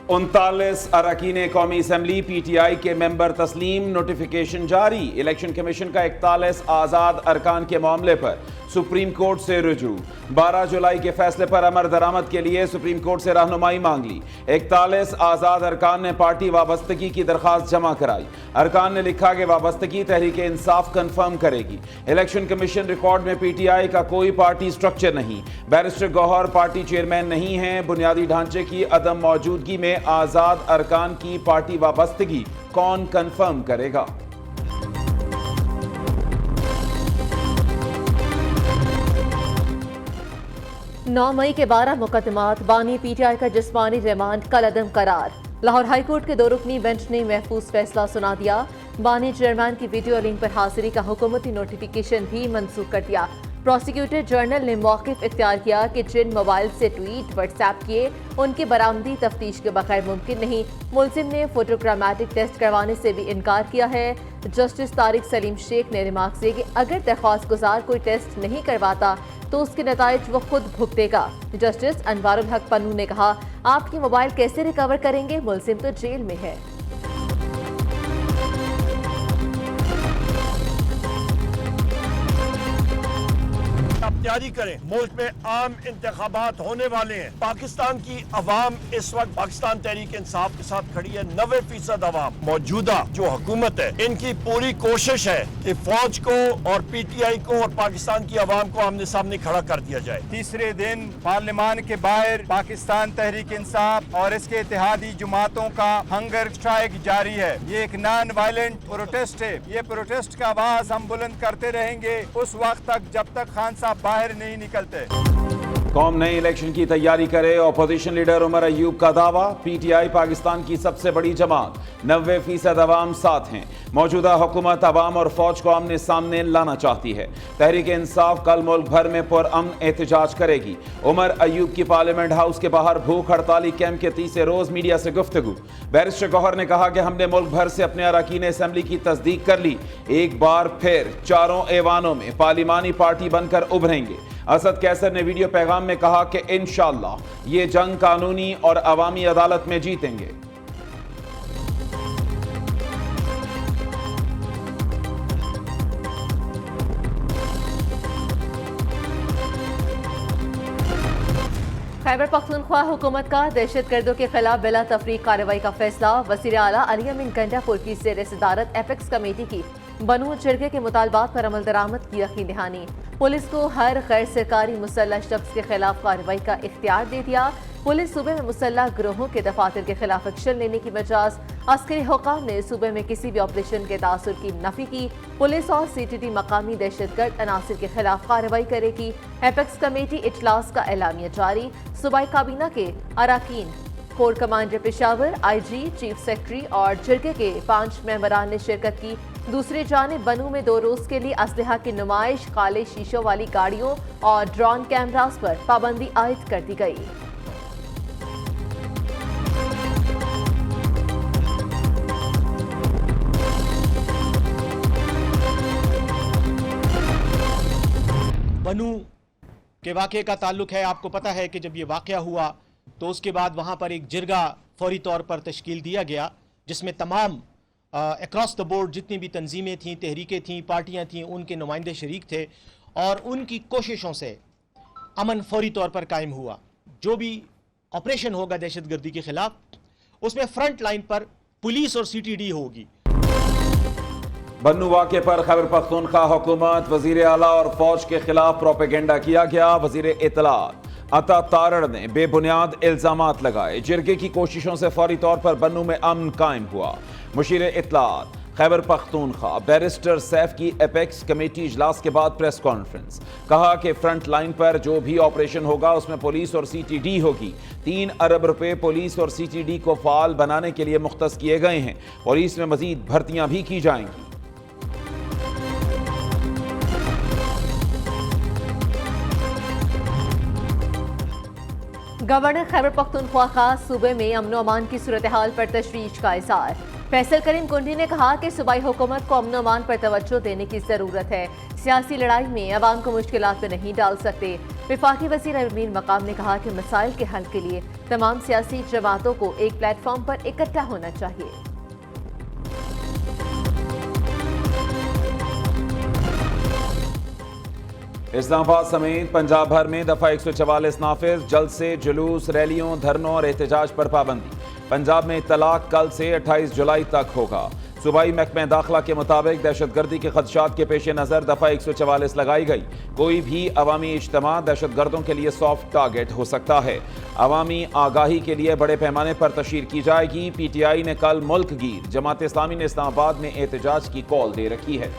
39 अरकान कौमी assembly PTI के मेंबर तस्लीम, नोटिफिकेशन जारी। इलेक्शन कमीशन का 41 आज़ाद अरकान के मामले पर सुप्रीम कोर्ट से रुजू। 12 जुलाई के फैसले पर अमल दरामद के लिए सुप्रीम कोर्ट से रहनुमाई मांग ली। 41 आज़ाद अरकान ने पार्टी वाबस्तगी की दरख्वास्त जमा कराई। अरकान ने लिखा कि वाबस्तगी तहरीक इंसाफ कन्फर्म करेगी। इलेक्शन कमीशन रिकॉर्ड में PTI का कोई पार्टी स्ट्रक्चर नहीं। बैरिस्टर गौहर पार्टी चेयरमैन नहीं है। बुनियादी ढांचे की अदम मौजूदगी में आज़ाद अरकान की पार्टी वाबस्तगी कौन कन्फर्म करेगा? नौ मई के 12 मुकदमात, बानी PTI का जिस्मानी रिमांड कल अदम करार। लाहौर हाईकोर्ट के 2 रुकनी बेंच ने महफूज फैसला सुना दिया। बानी चेयरमैन की वीडियो लिंक पर हाजिरी का हुकूमती नोटिफिकेशन भी मंसूख कर दिया। प्रोसिक्यूटर जनरल ने मौक़िफ़ इख्तियार किया कि जिन मोबाइल से ट्वीट व्हाट्सएप किए उनकी बरामदी तफ्तीश के बगैर मुमकिन नहीं। मुलजिम ने फोटोग्रामेटिक टेस्ट करवाने से भी इनकार किया है। जस्टिस तारिक सलीम शेख ने रिमार्क किए कि अगर दरख्वास्त गुजार कोई टेस्ट नहीं करवाता तो उसके नताइज वो खुद भुगतेगा। जस्टिस अनवारुल हक पन्नू ने कहा, आपकी मोबाइल कैसे रिकवर करेंगे, मुलजिम तो जेल में है। तैयारी करें, मुल्क में आम इंतखाबात होने वाले हैं। पाकिस्तान की अवाम इस वक्त पाकिस्तान तहरीक इंसाफ के साथ खड़ी है। 90% अवाम, मौजूदा जो हुकूमत है इनकी पूरी कोशिश है कि फौज को और PTI को और पाकिस्तान की अवाम को आमने सामने खड़ा कर दिया जाए। तीसरे दिन पार्लियामान के बाहर पाकिस्तान तहरीक इंसाफ और इसके इत्तेहादी जमातों का हंगर स्ट्राइक जारी है। ये एक नॉन वायलेंट प्रोटेस्ट है। ये प्रोटेस्ट का आवाज हम बुलंद करते रहेंगे उस वक्त तक जब तक खान साहब बाहर नहीं निकलते। कौम नए इलेक्शन की तैयारी करे। अपोजिशन लीडर उमर अयूब का दावा। PTI पाकिस्तान की सबसे बड़ी जमात, 90% अवाम साथ हैं। मौजूदा हुकूमत अवाम और फौज को आमने सामने लाना चाहती है। तहरीक इंसाफ कल मुल्क भर में पुरअमन एहतजाज करेगी। उमर अयूब की पार्लियामेंट हाउस के बाहर भूख हड़ताली कैंप के तीसरे रोज मीडिया से गुफ्तगू। बैरिस्टर गौहर ने कहा कि हमने मुल्क भर से अपने अरकान असम्बली की तस्दीक कर ली। एक बार फिर चारों ऐवानों में पार्लिमानी पार्टी बनकर उभरेंगे। असद कैसर ने वीडियो पैगाम में कहा कि इंशाअल्लाह ये जंग कानूनी और अवामी अदालत में जीतेंगे। खैबर पख्तूनख्वा हुकूमत का दहशतगर्दों के खिलाफ बिला तफरीक कार्रवाई का फैसला। वज़ीर आला अली अमीन गंडापुर की ज़ेर सदारत एपेक्स कमेटी की बनू जिरगे के मुतालबात पर अमल दरामद की यकीन दहानी। पुलिस को हर गैर सरकारी मुसल्लह शख्स के खिलाफ कार्रवाई का इख्तियार दे दिया। पुलिस सूबे में मुसल्लह गिरोहों के दफातर के खिलाफ एक्शन लेने की मजाज। अस्करी हुकाम ने सूबे में किसी भी ऑपरेशन के तासुर की नफी की। पुलिस और CTD मकामी दहशतगर्द अनासिर के खिलाफ कार्रवाई करेगी। एपेक्स कमेटी इजलास का एलामिया जारी। सूबाई काबीना के अरकान, core commander Peshawar, IG, chief secretary और जिरगे के 5 मेंबरान ने शिरकत की। दूसरी जानिब बनू में 2 रोज के लिए असलहा की नुमाइश, काले शीशों वाली गाड़ियों और ड्रोन कैमरास पर पाबंदी आयद कर दी गई। बनू के वाक़े का ताल्लुक है। आपको पता है कि जब ये वाक़या हुआ तो उसके बाद वहाँ पर एक जिरगा फौरी तौर पर तश्कील दिया गया जिसमें तमाम अक्रॉस द बोर्ड जितनी भी तंजीमें थीं, तहरीकें थीं, पार्टियाँ थीं, उनके नुमाइंदे शरीक थे और उनकी कोशिशों से अमन फौरी तौर पर कायम हुआ। जो भी ऑपरेशन होगा दहशतगर्दी के खिलाफ उसमें फ्रंट लाइन पर पुलिस और CTD होगी। बन्नू वाक़े पर खैबर पख्तूनख्वा हुकूमत, वज़ीर आला और फौज के खिलाफ प्रोपेगेंडा किया गया। वज़ीर इत्तलात अता तारड़ ने बेबुनियाद इल्ज़ामात लगाए। जिरगे की कोशिशों से फौरी तौर पर बन्नू में अमन कायम हुआ। मुशीर इत्तलात खैबर पख्तूनख्वा बैरिस्टर सैफ की एपेक्स कमेटी इजलास के बाद प्रेस कॉन्फ्रेंस, कहा कि फ्रंट लाइन पर जो भी ऑपरेशन होगा उसमें पुलिस और CTD होगी। 3 अरब रुपए पुलिस और CTD को फाल बनाने के लिए मुख्तस किए गए हैं। पुलिस में मजीद भर्तियां भी की जाएंगी। गवर्नर खैबर पख्तूनख्वा का सूबे में अमन व अमान की सूरत हाल पर तशवीश का इज़हार। फैसल करीम कुंडी ने कहा कि सूबाई हुकूमत को अमन व अमान पर तवज्जो देने की ज़रूरत है। सियासी लड़ाई में अवाम को मुश्किलात में नहीं डाल सकते। वफाकी वज़ीर अमीन मकाम ने कहा कि मसाइल के हल के लिए तमाम सियासी जमातों को एक प्लेटफॉर्म पर इकट्ठा होना चाहिए। इस्लामाबाद समेत पंजाब भर में दफा 144 नाफिज, जल्द से जुलूस, रैलियों, धरनों और एहतजाज पर पाबंदी। पंजाब में तलाक कल से 28 जुलाई तक होगा। सूबाई महकमे दाखिला के मुताबिक दहशतगर्दी के खदशात के पेश नज़र दफा 144 लगाई गई। कोई भी अवामी इज्तिमा दहशतगर्दों के लिए सॉफ्ट टारगेट हो सकता है। अवामी आगाही के लिए बड़े पैमाने पर तशहीर की जाएगी। PTI ने कल मुल्क गीर जमात इस्लामी ने इस्लामाबाद में एहतजाज की कॉल दे रखी है।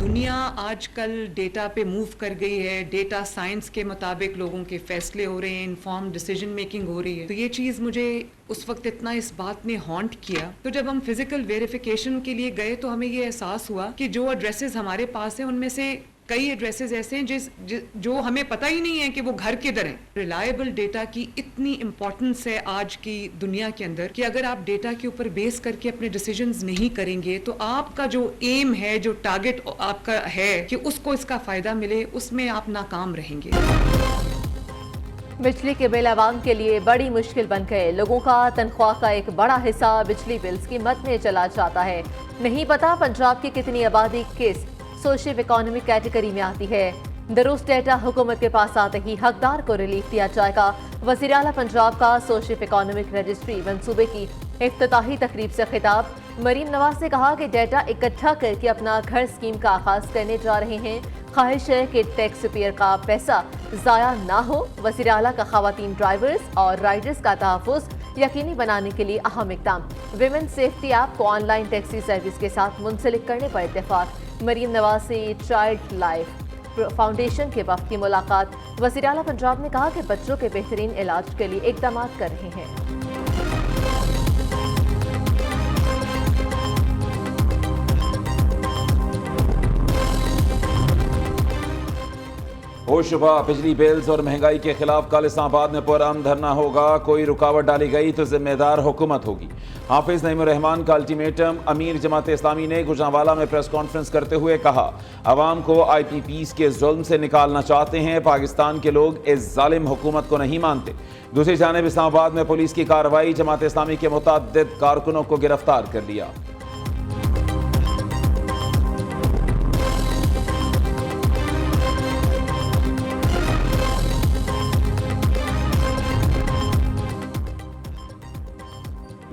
दुनिया आजकल डेटा पे मूव कर गई है। डेटा साइंस के मुताबिक लोगों के फैसले हो रहे हैं, इन्फॉर्म डिसीजन मेकिंग हो रही है। तो ये चीज़ मुझे उस वक्त इतना इस बात ने हॉन्ट किया। तो जब हम फिजिकल वेरिफिकेशन के लिए गए तो हमें ये एहसास हुआ कि जो एड्रेसेस हमारे पास हैं उनमें से कई एड्रेसेस ऐसे हैं जो हमें पता ही नहीं है कि वो घर किधर हैं। रिलायबल डेटा की इतनी इम्पोर्टेंस है आज की दुनिया के अंदर कि अगर आप डेटा के ऊपर बेस करके अपने डिसीजंस नहीं करेंगे तो आपका जो एम है, जो टारगेट आपका है कि उसको इसका फायदा मिले, उसमें आप नाकाम रहेंगे। बिजली के बिल आवाम के लिए बड़ी मुश्किल बन गए। लोगों का तनख्वाह का एक बड़ा हिस्सा बिजली बिल्स की मद में चला जाता है। नहीं पता पंजाब की कितनी आबादी किस सोशियो इकोनॉमिक कैटेगरी में आती है। दुरुस्त डेटा हुकूमत के पास आते ही हकदार को रिलीफ दिया जाएगा। वज़ीर आला पंजाब का सोशियो इकोनॉमिक रजिस्ट्री मंसूबे की इफ्तिताही तकरीब से खिताब। मरीम नवाज ने कहा कि डेटा इकट्ठा करके अपना घर स्कीम का आगाज करने जा रहे हैं। ख्वाहिश है कि टैक्स पेयर का पैसा ज़ाया ना हो। वज़ीर आला का ख़वातीन ड्राइवर्स और राइडर्स का तहफ़्फ़ुज़ यकीनी बनाने के लिए अहम इक़दाम। विमेन सेफ्टी ऐप को ऑनलाइन टैक्सी सर्विस के साथ मुंसलिक करने पर इत्तेफाक। मरीम नवाज से चाइल्ड लाइफ फाउंडेशन के वफ़द की मुलाकात। वज़ीर आला पंजाब ने कहा कि बच्चों के बेहतरीन इलाज के लिए इक़दाम कर रहे हैं। होशुबा बिजली बिल्स और महंगाई के खिलाफ कल इस्लामाबाद में पुरअमन धरना होगा। कोई रुकावट डाली गई तो जिम्मेदार हुकूमत होगी। हाफिज नईमुर रहमान का अल्टीमेटम। अमीर जमात इस्लामी ने गुजरांवाला में प्रेस कॉन्फ्रेंस करते हुए कहा, अवाम को IPPs के जुल्म से निकालना चाहते हैं। पाकिस्तान के लोग इस जालिम हुकूमत को नहीं मानते। दूसरी जानिब इस्लामाबाद में पुलिस की कार्रवाई। जमात इस्लामी के मुतअद्दिद कारकुनों को गिरफ्तार कर लिया।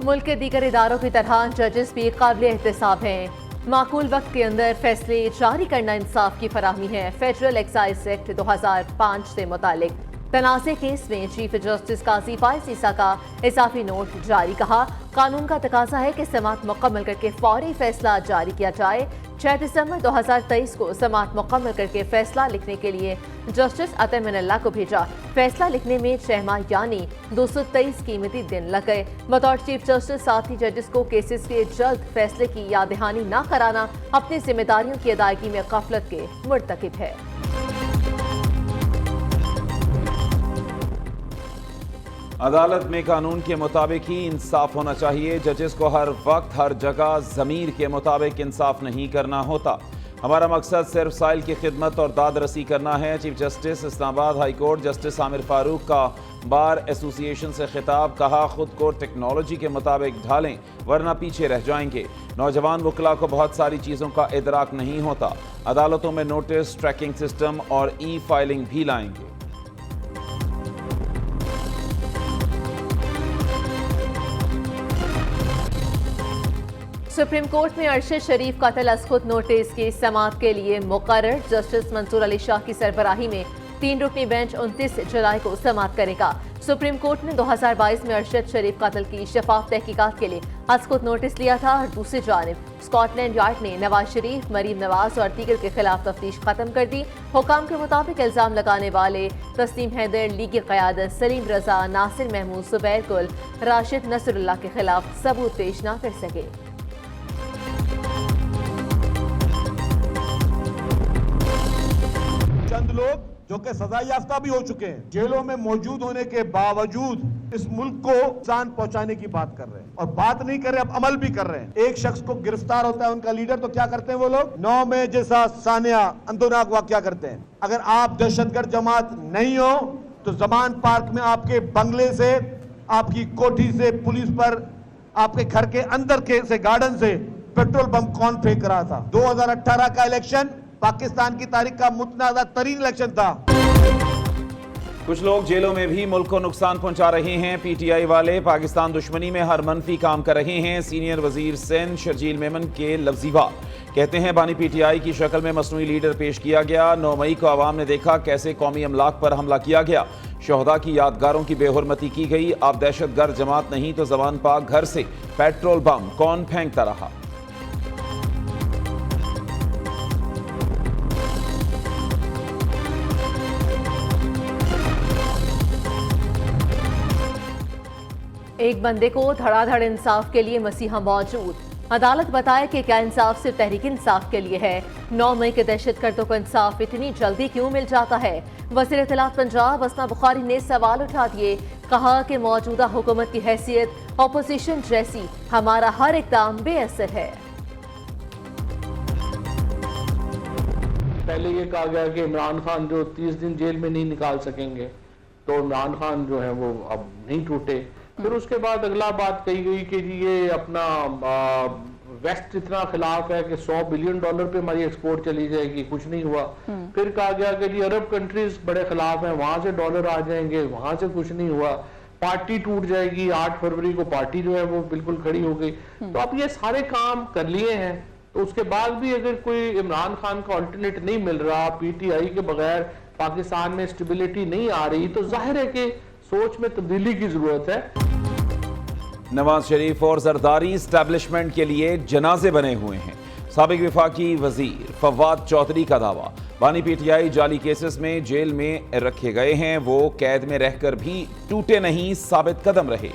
मुल्क के दीगर इदारों की तरह जजेस भी काबिल एहतसाब हैं। माकूल वक्त के अंदर फैसले जारी करना इंसाफ की फराहमी है। फेडरल एक्साइज एक्ट 2005 से मुतालिक तनाज़े केस में चीफ जस्टिस काजी फाइज ईसा का इजाफी नोट जारी। कहा, कानून का तकाजा है कि समाअत मुकम्मल करके फौरी फैसला जारी किया जाए। 6 दिसंबर 2023 को समाअत मुकम्मल करके फैसला लिखने के लिए जस्टिस अता मिनल्लाह को भेजा। फैसला लिखने में 6 माह यानी 223 कीमती दिन लग गए। बतौर चीफ जस्टिस साथी जजेस को केसेस के जल्द फैसले की याद दहानी न कराना अपनी जिम्मेदारियों की अदायगी में गफलत के मुर्तकिब है। अदालत में कानून के मुताबिक ही इंसाफ होना चाहिए। जजेस को हर वक्त हर जगह ज़मीर के मुताबिक इंसाफ नहीं करना होता। हमारा मकसद सिर्फ साइल की खिदमत और दाद रसी करना है। Chief justice Islamabad high court justice Aamir Farooq का बार एसोसिएशन से खिताब। कहा, खुद को टेक्नोलॉजी के मुताबिक ढालें वरना पीछे रह जाएंगे। नौजवान वकला को बहुत सारी चीज़ों का इदराक नहीं होता। अदालतों में नोटिस, ट्रैकिंग सिस्टम और फाइलिंग भी लाएंगे। सुप्रीम कोर्ट में अरशद शरीफ कत्ल अज़ खुद नोटिस की समाअत के लिए मुकर्रर। जस्टिस मंसूर अली शाह की सरबराही में 3 रुकनी बेंच 29 जुलाई को समाअत करेगा। सुप्रीम कोर्ट ने 2022 में अरशद शरीफ कत्ल की शफाफ तहकीकात के लिए अज़ खुद नोटिस लिया था। और दूसरी जानिब स्कॉटलैंड यार्ड ने नवाज शरीफ, मरीम नवाज और दीगर के खिलाफ तफ्तीश खत्म कर दी। हुकाम के मुताबिक इल्जाम लगाने वाले तस्लीम हैदर, लीगी क़यादत, सलीम रजा, नासिर महमूद, जुबैर गुल, राशिद नसरुल्लाह के खिलाफ सबूत पेश न कर सके। चंद लोग जो कि सजा याफ्ता भी हो चुके हैं, जेलों में मौजूद होने के बावजूद इस मुल्क को नुकसान पहुंचाने की बात कर रहे हैं। और बात नहीं कर रहे, अब अमल भी कर रहे हैं। एक शख्स को गिरफ्तार होता है उनका लीडर, तो क्या करते हैं वो लोग? 9 मई जैसा सानिया अंदोनाक वाकया करते हैं। अगर आप दहशतगर्द जमात नहीं हो तो जमान पार्क में आपके बंगले से, आपकी कोठी से, पुलिस पर, आपके घर के अंदर के से गार्डन से पेट्रोल बम कौन फेंक रहा था? 2018 का इलेक्शन पाकिस्तान की तारीख का मुतनाज़ा तरीन इलेक्शन था। कुछ लोग जेलों में भी मुल्क को नुकसान पहुंचा रहे हैं। पीटीआई वाले पाकिस्तान दुश्मनी में हर मनफी काम कर रहे हैं। सीनियर वजीर सिंध शर्जील मेमन के लफ्जी वार कहते हैं, बानी पीटीआई की शक्ल में मसनूई लीडर पेश किया गया। 9 मई को आवाम ने देखा कैसे कौमी अमलाक पर हमला किया गया, शोहदा की यादगारों की बेहुरमती की गई। अब दहशतगर्द जमात नहीं तो जमान पाक घर से पेट्रोल बम कौन फेंकता रहा? एक बंदे को धड़ाधड़ इंसाफ के लिए मसीहा मौजूद। अदालत बताए कि क्या इंसाफ सिर्फ तहरीक इंसाफ के लिए है? 9 मई के दहशतगर्दों को इंसाफ इतनी जल्दी क्यों मिल जाता है? वज़ीर इत्तलात पंजाब असना बुखारी ने सवाल उठा दिए। कहा कि मौजूदा हुकूमत की हैसियत अपोजिशन जैसी, हमारा हर इक़दाम बेअसर है। पहले ये कहा गया कि इमरान खान जो 30 दिन जेल में नहीं निकाल सकेंगे, तो इमरान खान जो है वो अब नहीं टूटे। फिर उसके बाद अगला बात कही गई कि जी ये अपना वेस्ट इतना खिलाफ है कि $100 बिलियन पे हमारी एक्सपोर्ट चली जाएगी, कुछ नहीं हुआ। फिर कहा गया कि जी अरब कंट्रीज बड़े खिलाफ हैं, वहां से डॉलर आ जाएंगे, वहां से कुछ नहीं हुआ। पार्टी टूट जाएगी, 8 फरवरी को पार्टी जो है वो बिल्कुल खड़ी हो गई। तो अब ये सारे काम कर लिए हैं, तो उसके बाद भी अगर कोई इमरान खान का ऑल्टरनेट नहीं मिल रहा, पीटीआई के बगैर पाकिस्तान में स्टेबिलिटी नहीं आ रही, तो जाहिर है कि सोच में तब्दीली की जरूरत है। नवाज शरीफ और जरदारी एस्टैब्लिशमेंट के लिए जनाजे बने हुए हैं। साबिक विफाकी वजीर फवाद चौधरी का दावा, बानी पीटीआई जाली केसेस में जेल में रखे गए हैं, वो कैद में रहकर भी टूटे नहीं, साबित कदम रहे।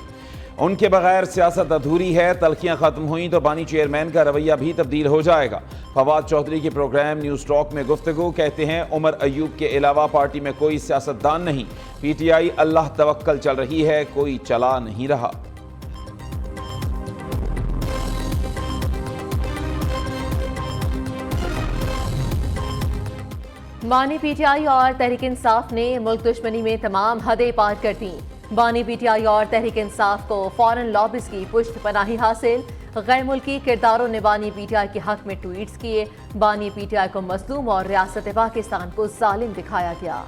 उनके बगैर सियासत अधूरी है। तलखियां खत्म हुई तो बानी चेयरमैन का रवैया भी तब्दील हो जाएगा। फवाद चौधरी के प्रोग्राम न्यूज टॉक में गुफ्तगू, कहते हैं उमर अयूब के अलावा पार्टी में कोई सियासतदान नहीं, पीटीआई अल्लाह तवक्कल चल रही है, कोई चला नहीं रहा। बानी पीटीआई और तहरीक इंसाफ ने मुल्क दुश्मनी में तमाम हदें पार कर दी। बानी पीटीआई और तहरीक इंसाफ को फॉरेन लॉबीज की पुष्ट पनाही हासिल। गैर मुल्की किरदारों ने बानी पीटीआई के हक में ट्वीट्स किए। बानी पीटीआई को मजलूम और रियासत पाकिस्तान को जालिम दिखाया गया।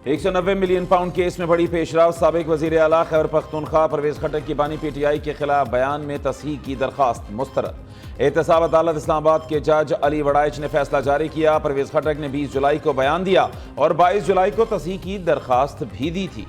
190 मिलियन पाउंड केस में बड़ी पेशरफ। साबिक वजीर आला खैबर पख्तूनख्वा परवेज खटक की बानी पीटीआई के खिलाफ बयान में तस्हीह की दरखास्त मुस्तरद। एहतसाब अदालत इस्लामाबाद के जज अली वड़ाइच ने फैसला जारी किया। परवेज खटक ने 20 जुलाई को बयान दिया और 22 जुलाई को तस्हीह की दरखास्त भी दी थी।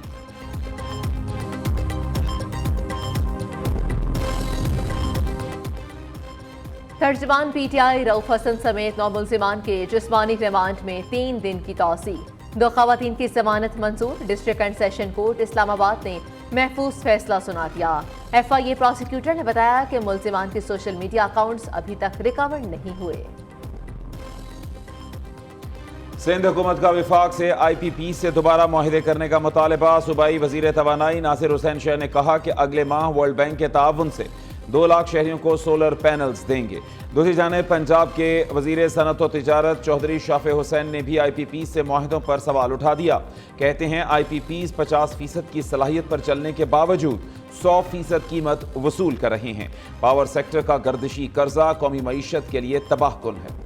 तर्जमान पीटीआई रऊफ हसन समेत 9 मुल्जिमान के जिस्मानी रिमांड में 3 दिन की तौसी। 2 खवातीन की जमानत मंजूर। District and session court Islamabad ने महफूज फैसला सुना दिया। FIA प्रोसिक्यूटर ने बताया कि मुल्जिमान के सोशल मीडिया अकाउंट्स अभी तक रिकवर नहीं हुए। सिंध हुकूमत का विफाक से IPP से दोबारा मुआहिदे करने का मुतालबा। सूबाई वजीर तवानाई नासिर हुसैन शाह ने कहा कि अगले माह वर्ल्ड बैंक के ताउन से 2 लाख शहरियों को सोलर पैनल्स देंगे। दूसरी जानिब पंजाब के वजीर सनत और तिजारत चौधरी शाफे हुसैन ने भी IPP से मुआहिदों पर सवाल उठा दिया। कहते हैं IPPs 50% की सलाहियत पर चलने के बावजूद 100% कीमत वसूल कर रहे हैं। पावर सेक्टर का गर्दिशी कर्जा कौमी मईशत के लिए तबाहकुन है।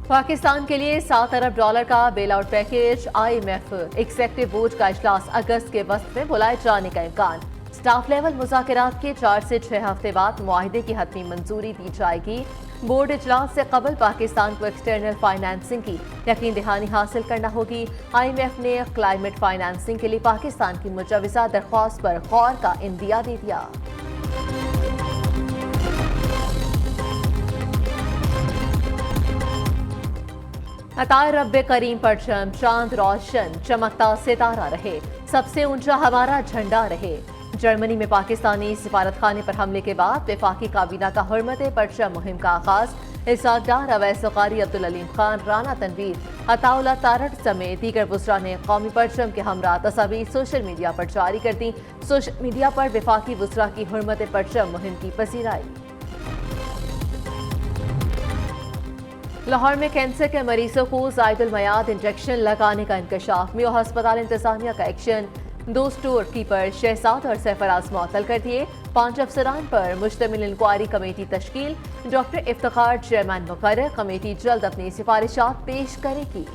पाकिस्तान के लिए $7 अरब का bail out package. IMF executive board का इजलास अगस्त के वक्त में बुलाए जाने का इम्कान। स्टाफ लेवल मुज़ाकरात के 4 से 6 हफ्ते बाद मुआहिदे की हतमी मंजूरी दी जाएगी। बोर्ड इजलास से कबल पाकिस्तान को एक्सटर्नल फाइनेंसिंग की यकीन दहानी हासिल करना होगी। IMF ने क्लाइमेट फाइनेंसिंग के लिए पाकिस्तान की मुजवज़ा दरख्वास्त पर गौर का इंदिया दे दिया। अताए रब्बे करीम परचम, चांद रोशन चमकता सितारा रहे, सबसे ऊंचा हमारा झंडा रहे। जर्मनी में पाकिस्तानी सिफारत खाने पर हमले के बाद वफाकी काबीना का हुर्मत परचम मुहिम का आगाज। इसाक डार, अवैस ज़ुकारी, अब्दुल अलीम खान, राना तनवीर, अताउल्ला तारड़ समेत दीगर वुज़रा ने कौमी परचम के हमरा तस्वीर सोशल मीडिया पर जारी कर दी। सोशल मीडिया पर वफाकी वुज़रा की हुर्मत परचम मुहिम की पसीराई। लाहौर में कैंसर के मरीजों को ज़ायदुल मयाद इंजेक्शन लगाने का इंकशाफ। मियो अस्पताल इंतजामिया का एक्शन। 2 स्टोर कीपर शहजाद और सरफराज मुअत्तल कर दिए। 5 अफसरान पर मुश्तमिल इंक्वायरी कमेटी तश्कील। डॉक्टर इफ्तिखार चेयरमैन मुकर्रर। कमेटी जल्द अपनी सिफारिशात पेश करेगी।